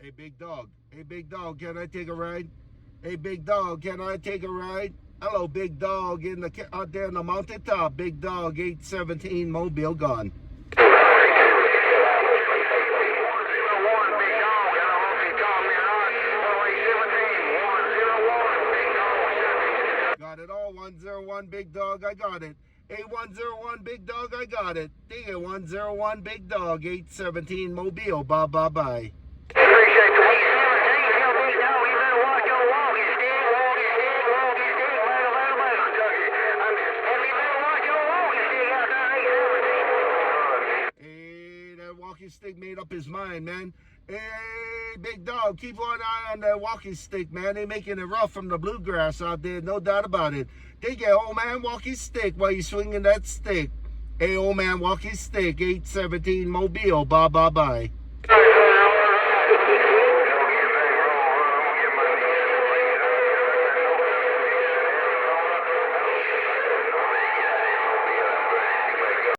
Hey, big dog. Hey, big dog, can I take a ride? Hey, big dog, can I take a ride? Hello, big dog, out there in the mountaintop. Big dog, 817 Mobile gone. Got it all, 101 big dog, I got it. 8101 big dog, I got it. Ding it, 101 big dog, 817 Mobile. Bye, bye, bye. Walking stick made up his mind, man. Hey, big dog, keep one eye on that walking stick, man. They making it rough from the bluegrass out there, no doubt about it. They get old man walking stick while you swinging that stick. Hey, old man walking stick, 817 Mobile. Bye, bye, bye.